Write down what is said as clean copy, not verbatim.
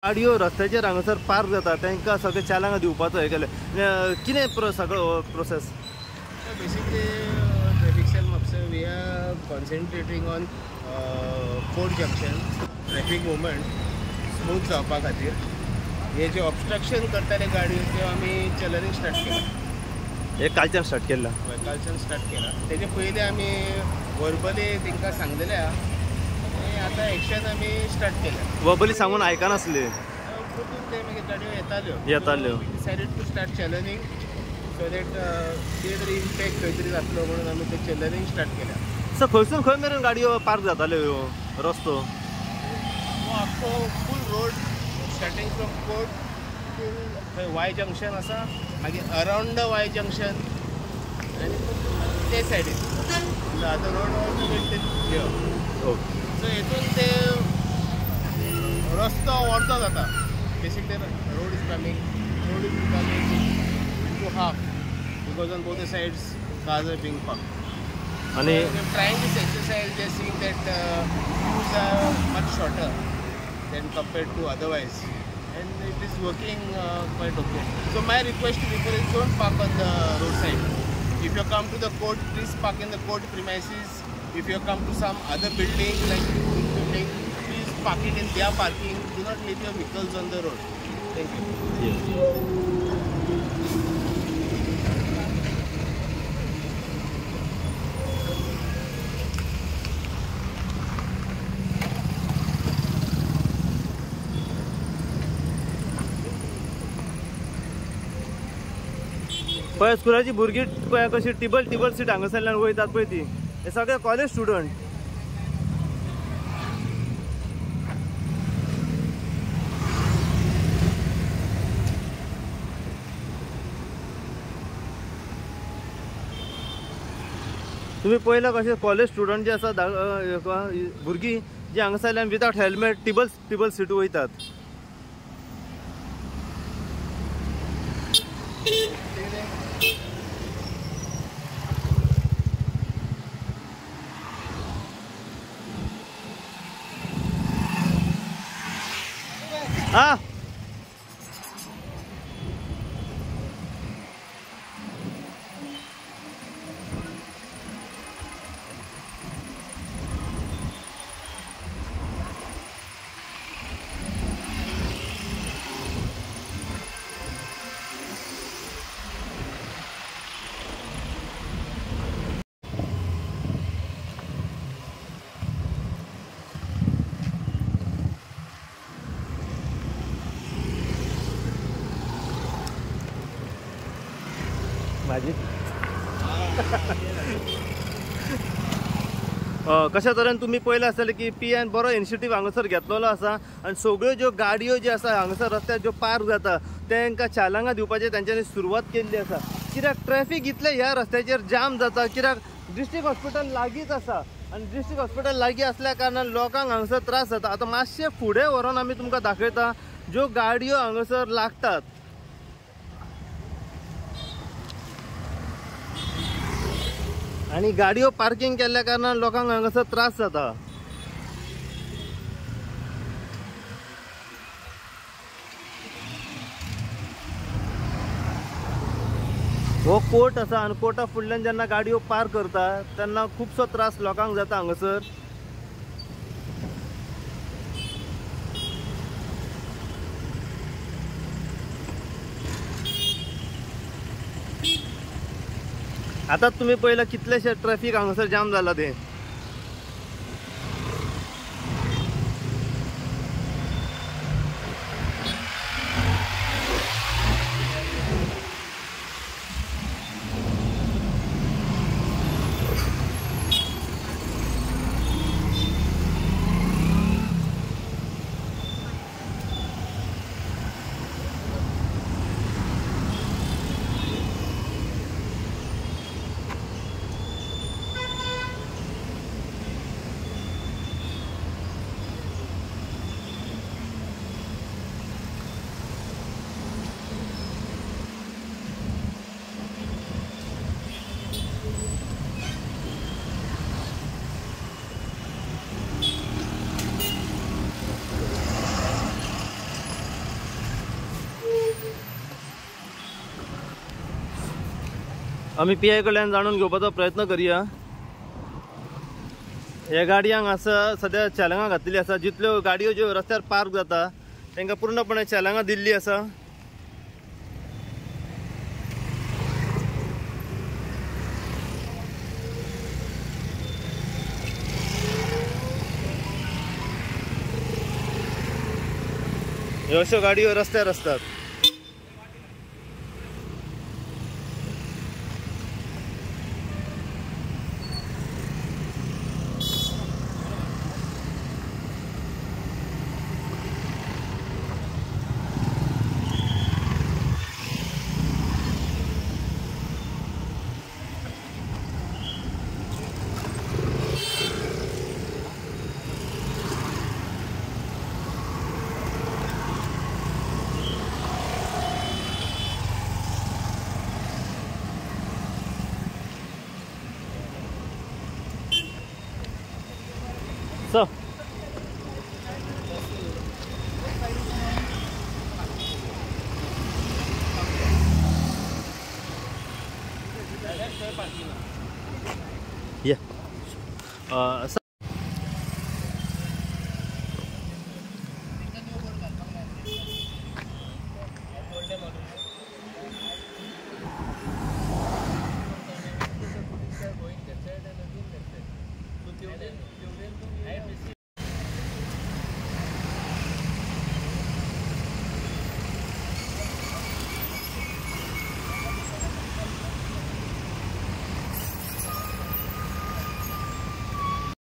गाडयो रस्त्याचेर हांगासर पार्क जाता तांकां सगळे चालांक दिवपाचो हे केले कितें सगळो process? Basically, traffic cell officer, we are concentrating on port junction, traffic movement smooth जावपा खातीर. हे जे ऑब्स्ट्रक्शन करताले गाडयो ते आमी चलनींग स्टार्ट केला. हे कालच्यान स्टार्ट केला? कालच्यान स्टार्ट केला. तेजे पयलीं आमी वर्बली तांकां सांगलेले आहा आनी आतां एक्शन आमी स्टार्ट केल्या. वर्बली सांगून आयकनासले परतून ते मागीर गाडयो येताल्यो. डिसायडेड टू स्टार्ट चलनींग सो दॅट कितें तरी इम्पॅक्ट खंय तरी जातलो म्हणून आमी ते चलनींग स्टार्ट केल्या. सो खंयसून खंय मेरेन गाडयो पार्क जाताल्यो ह्यो रस्तो? हो आख्खो full road starting from court to थंय वाय जंक्शन आसा, मागीर अरावंड द वाय जंक्शन आनी ते सायडीन the other road also maintain here. Okay. So हेतून ते रस्तो व्हडलो जाता. Basically road is coming to half because on both the sides cars are being parked. And we're trying this exercise. They're seeing that queues are much shorter than compared to otherwise, and it is working quite okay. So my request to people is don't park on the roadside. If you come to the court, please park in the court premises. If you come to some other building like building, please park it in their parking. Do not leave your vehicles on the road. Thank you. Yes. पळय स्कुलाची भुरगीं पळय कशी टिबल seat हांगासरल्यान वयतात पळय ती, हे सगळे college student. तुम्ही पळयला कशें कॉलेज स्टुडंट जे आसा भुरगीं जे हांगासरल्यान विदाउट हेल्मेट टिबल सीट वयतात. Ah! कशा तरेन तुम्ही पळयलें आसतलें की PN बरो इनिशिएटीव हांगासर घेतलेलो आसा आनी सगळ्यो ज्यो गाडयो ज्यो आसा हांगासर रस्त्यार ज्यो पार्क जाता तांकां चालांगां दिवपाचें तांच्यांनी सुरवात केल्ली आसा. कित्याक ट्रॅफिक इतलें ह्या रस्त्याचेर जाम जाता, कित्याक डिस्ट्रिक्ट हॉस्पिटल लागींच आसा आनी डिस्ट्रिक्ट हॉस्पिटल लागीं आसल्या कारणान लोकांक हांगासर त्रास जाता. आतां मातशें फुडें व्हरोन आमी तुमकां दाखयता ज्यो गाडयो हांगासर लागतात. आणि गाडयो पार्किंग केल्ल्या कारणान लोकांक हांगासर त्रास जाता. हो कोर्ट आसा आनी कोर्टा फुडल्यान जेन्ना गाडयो पार्क करता तेन्ना खुबसो त्रास लोकांक जाता हांगासर. आता तुम्ही पळयला कितलेशे ट्रॅफिक हांगासर जाम जाला ते. आम्ही PI कडल्यान जाणून घेवपाचो प्रयत्न करूया. ह्या गाडयांक असं सध्या चालंगां घातलेली आसा. जितल्यो गाडयो ज्यो रस्त्यार पार्क जाता तांकां पूर्णपणे चालंगां दिल्ली आसा. ह्यो अश्यो गाडयो रस्त्यार असतात. So. Yeah.